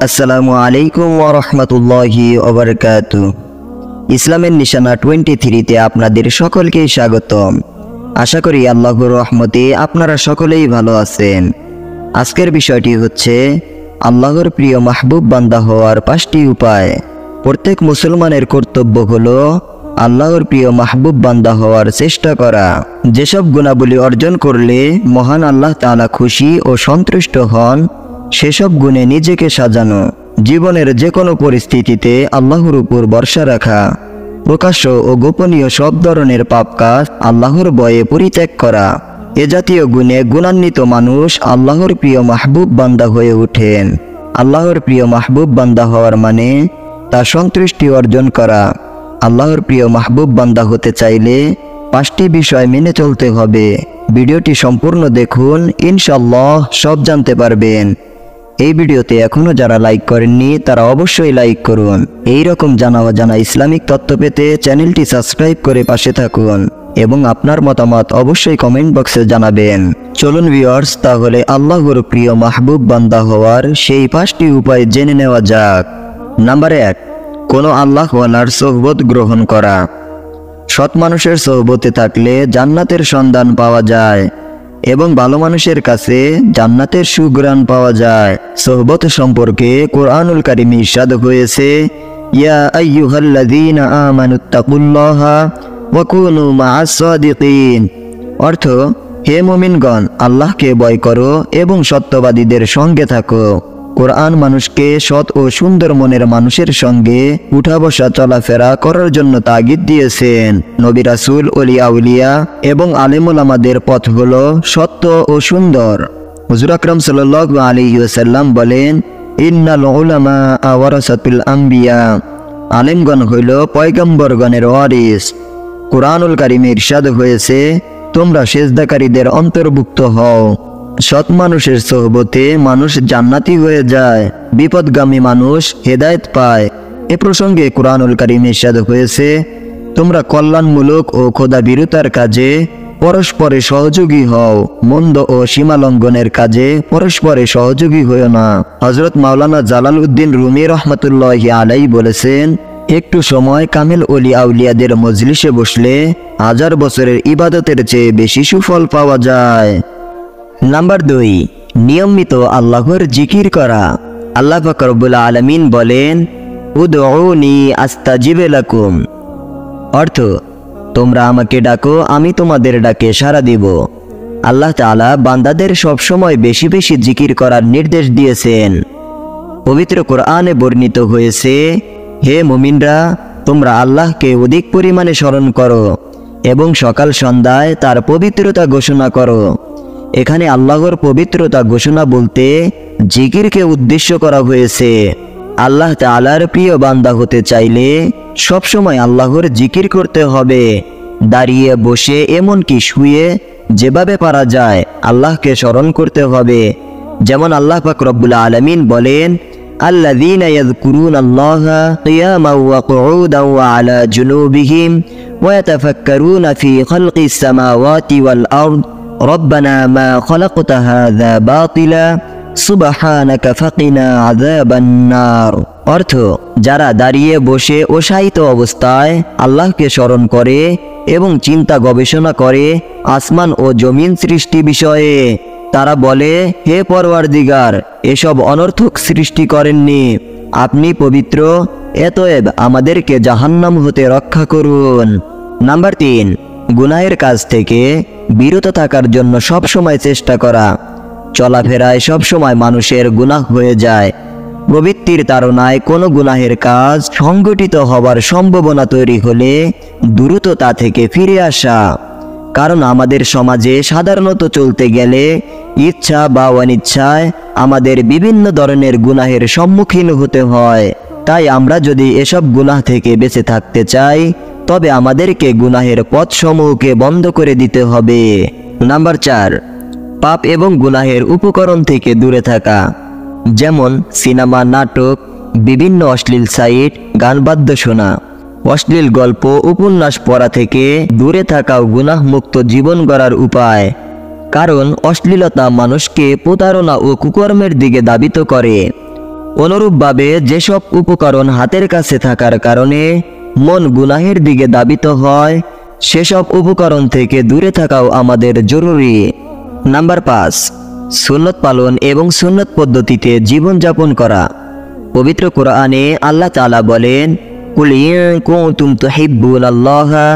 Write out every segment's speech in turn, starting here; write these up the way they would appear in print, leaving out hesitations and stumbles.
আসসালামু আলাইকুম ওয়া রাহমাতুল্লাহি ওয়া বারাকাতুহু। ইসলামের নিশানা 23-তে আপনাদের সকলকেই স্বাগতম। আশা করি আল্লাহর রহমতে আপনারা সকলেই ভালো আছেন। আজকের বিষয়টি হচ্ছে আল্লাহর প্রিয় মাহবুব বান্দা হওয়ার 5টি উপায়। প্রত্যেক মুসলমানের কর্তব্য হলো আল্লাহর প্রিয় মাহবুব বান্দা হওয়ার চেষ্টা করা। যেসব গুণাবলী অর্জন করলে মহান আল্লাহ তাআলা খুশি ও সন্তুষ্ট হন সেসব গুণে নিজেকে সাজানো, জীবনের যে কোনো পরিস্থিতিতে আল্লাহর উপর ভরসা রাখা, প্রকাশ্য ও গোপনীয় সব ধরনের পাপ কাজ আল্লাহর ভয়ে পরিত্যাগ করা। এ জাতীয় গুণে গুণান্বিত মানুষ আল্লাহর প্রিয় মাহবুব বান্দা হয়ে ওঠেন। আল্লাহর প্রিয় মাহবুব বান্দা হওয়ার মানে তার সন্তুষ্টি অর্জন করা। আল্লাহর প্রিয় মাহবুব বান্দা হতে চাইলে 5টি বিষয় মেনে চলতে হবে। ভিডিওটি সম্পূর্ণ দেখুন, ইনশাআল্লাহ সব জানতে পারবেন। এই ভিডিওতে এখনো যারা লাইক করেননি তারা অবশ্যই লাইক করুন। এই রকম জানা অজানা ইসলামিক তথ্য পেতে চ্যানেলটি সাবস্ক্রাইব করে পাশে থাকুন এবং আপনার মতামত অবশ্যই কমেন্ট বক্সে জানাবেন। চলুন ভিউয়ার্স, তাহলে আল্লাহর প্রিয় মাহবুব বান্দা হওয়ার সেই 5টি উপায় জেনে নেওয়া যাক। নাম্বার 1, কোনো আল্লাহওয়ালার সোহবত গ্রহণ করা। সৎ মানুষের সোহবতে থাকলে জান্নাতের সন্ধান পাওয়া যায় এবং ভালো মানুষের কাছে জান্নাতের সুঘ্রাণ পাওয়া যায়। সোহবত সম্পর্কে কোরআনুল কারীমে ইরশাদ হয়েছে, ইয়া আইয়ুহাল্লাযীনা আমানুত্তাকুল্লাহা ওয়া কুনু মা'আস সাদিকিন। অর্থ, হে মুমিনগণ, আল্লাহকে ভয় করো এবং সত্যবাদীদের সঙ্গে থাকো। কোরআন মানুষকে সৎ ও সুন্দর মনের মানুষের সঙ্গে উঠা বসা চলাফেরা করার জন্য তাগিদ দিয়েছেন। নবী রাসূল, ওলি আউলিয়া এবং আলেম ওলামাদের পথ হলো সত্য ও সুন্দর। হুজুর আকরাম সাল্লাল্লাহু আলাইহি ওয়াসাল্লাম বলেন, ইন্নাল উলামা ওয়ারাসাতুল আম্বিয়া। আলেমগণ হইল পয়গম্বরগণের ওয়ারিস। কোরআনুল কারীমে ইরশাদ হয়েছে, তোমরা সিজদাকারীদের অন্তর্ভুক্ত হও। সৎ মানুষের সোহবতে মানুষ জান্নাতি হয়ে যায়, বিপদগামী মানুষ হেদায়েত পায়। এ প্রসঙ্গে কোরআনুল কারীমে ইরশাদ হয়েছে, তোমরা কল্যাণমূলক ও খোদাভীরুতার কাজে পরস্পরে সহযোগী হও, মন্দ ও সীমালঙ্ঘনের কাজে পরস্পরে সহযোগী হও না। হযরত মাওলানা জালালউদ্দিন রুমি রহমাতুল্লাহি আলাইহি বলেছেন, একটু সময় কামিল ওলি আউলিয়াদের মজলিসে বসলে 1000 বছরের ইবাদতের চেয়ে বেশি সুফল পাওয়া যায়। নাম্বার 2, নিয়মিত আল্লাহর জিকির করা। আল্লাহ পাক রব্বুল আলামিন বলেন, উদউনি আস্তাজিব লাকুম। অর্থ, তোমরা আমাকে ডাকো, আমি তোমাদের ডাকে সাড়া দিব। আল্লাহ তাআলা বান্দাদের সব সময় বেশি বেশি জিকির করার নির্দেশ দিয়েছেন। পবিত্র কোরআনে বর্ণিত হয়েছে, হে মুমিনরা, তোমরা আল্লাহকে অধিক পরিমাণে স্মরণ করো এবং সকাল সন্ধ্যায় তার পবিত্রতা ঘোষণা করো। এখানে আল্লাহর পবিত্রতা ঘোষণা বলতে জিকিরকে উদ্দেশ্য করা হয়েছে। আল্লাহ তাআলার প্রিয় বান্দা হতে চাইলে সবসময় আল্লাহর জিকির করতে হবে। দাঁড়িয়ে, বসে, এমনকি শুয়ে যেভাবে পারা যায় আল্লাহকে স্মরণ করতে হবে। যেমন আল্লাহ পাক রব্বুল আলামিন বলেন, আল্লাযীনা ইয়াযকুরুনাল্লাহা কিয়ামান ওয়া কুউদান ওয়া আলা জুনুবিহিম ওয়া ইয়াতাফাক্কারুনা ফি খালকিস সামাওয়াতি ওয়াল আরদ রব্বানা মা খালাকতা হাযা বাতিলা সুবহানাকা ফাকিনা আযাবান নার। অর্থ, যারা দাঁড়িয়ে, বসে ও শায়িত অবস্থায় আল্লাহকে স্মরণ করে এবং চিন্তা গবেষণা করে আসমান ও জমিন সৃষ্টি বিষয়ে, তারা বলে, হে পরওয়ারদিগার, এসব অনর্থক সৃষ্টি করেননি, আপনি পবিত্র, অতএব আমাদেরকে জাহান্নাম হতে রক্ষা করুন। নাম্বার 3, গুনাহের কাজ থেকে বিরত থাকার জন্য সব সময় চেষ্টা করা। চলাফেরায় সব সময় মানুষের গুনাহ হয়ে যায়। প্রবৃত্তির তাড়নায় কোনো গুনাহের কাজ সংগঠিত হবার সম্ভাবনা তৈরি হলে দ্রুত তা থেকে ফিরে আসা। কারণ আমাদের সমাজে সাধারণত চলতে গেলে ইচ্ছা বা অনিচ্ছায় আমাদের বিভিন্ন ধরনের গুনাহের সম্মুখীন হতে হয়। তাই আমরা যদি এসব গুনাহ থেকে বেঁচে থাকতে চাই তবে আমাদেরকে গুনাহের পথসমূহকে বন্ধ করে দিতে হবে। নাম্বার 4, পাপ এবং গুনাহের উপকরণ থেকে দূরে থাকা। যেমন সিনেমা, নাটক, বিভিন্ন অশ্লীল সাইট, গান বাদ্য শোনা। অশ্লীল গল্প উপন্যাস পড়া থেকে দূরে থাকাও গুনাহমুক্ত জীবন গড়ার উপায়। কারণ অশ্লীলতা মানুষকে প্রতারণা ও কুকর্মের দিকে ধাবিত করে। অনুরূপভাবে যেসব উপকরণ হাতের কাছে থাকার কারণে মন গুনাহের দিকে ধাবিত হয়, সেসব উপকরণ থেকে দূরে থাকাও আমাদের জরুরি। নাম্বার 5, সুন্নত পালন এবং সুন্নত পদ্ধতিতে জীবনযাপন করা। পবিত্র কোরআনে আল্লাহ তাআলা বলেন, কুল ইন কুনতুম তুহিব্বুনাল্লাহা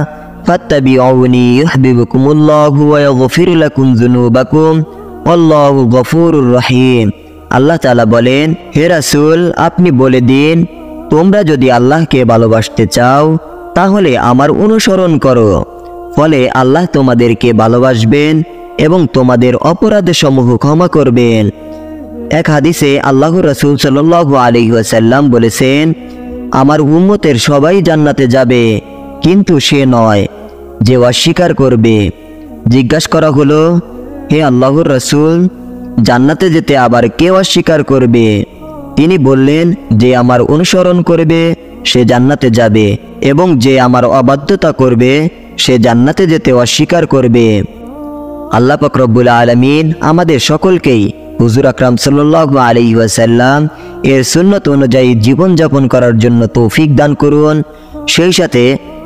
ফাত্তাবিউনি ইউহিব্বুকুমুল্লাহু ওয়া ইয়াগফির লাকুম যুনুবাকুম ওয়াল্লাহু গফুরুর রহিম। আল্লাহ তাআলা বলেন, হে রাসূল, আপনি বলে দিন, তোমরা যদি আল্লাহকে ভালোবাসতে চাও তাহলে আমার অনুসরণ করো, ফলে আল্লাহ তোমাদেরকে ভালোবাসবেন এবং তোমাদের অপরাধসমূহ ক্ষমা করবেন। এক হাদিসে আল্লাহর রাসূল সাল্লাল্লাহু আলাইহি ওয়াসাল্লাম বলেছেন, আমার উম্মতের সবাই জান্নাতে যাবে, কিন্তু সে নয় যে অস্বীকার করবে। জিজ্ঞাসা করা হলো, হে আল্লাহর রাসূল, জান্নাতে যেতে আবার কে অস্বীকার করবে? তিনি বললেন, যে আমার অনুসরণ করবে সে জান্নাতে যাবে, এবং যে আমার অবাধ্যতা করবে সে জান্নাতে যেতে অস্বীকার করবে। আল্লাহ পাক রব্বুল আলামিন আমাদের সকলকেই হুজুর আকরাম সাল্লাল্লাহু আলাইহি ওয়াসাল্লাম এর সুন্নত অনুযায়ী জীবনযাপন করার জন্য তৌফিক দান করুন। সেই সাথে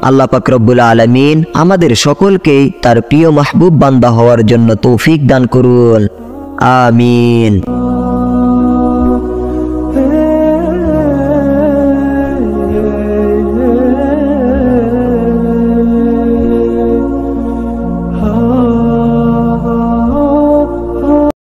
আল্লাহ পাক রব্বুল আলামিন আমাদের সকলকেই তার প্রিয় মাহবুব বান্দা হওয়ার জন্য তৌফিক দান করুন। আমিন।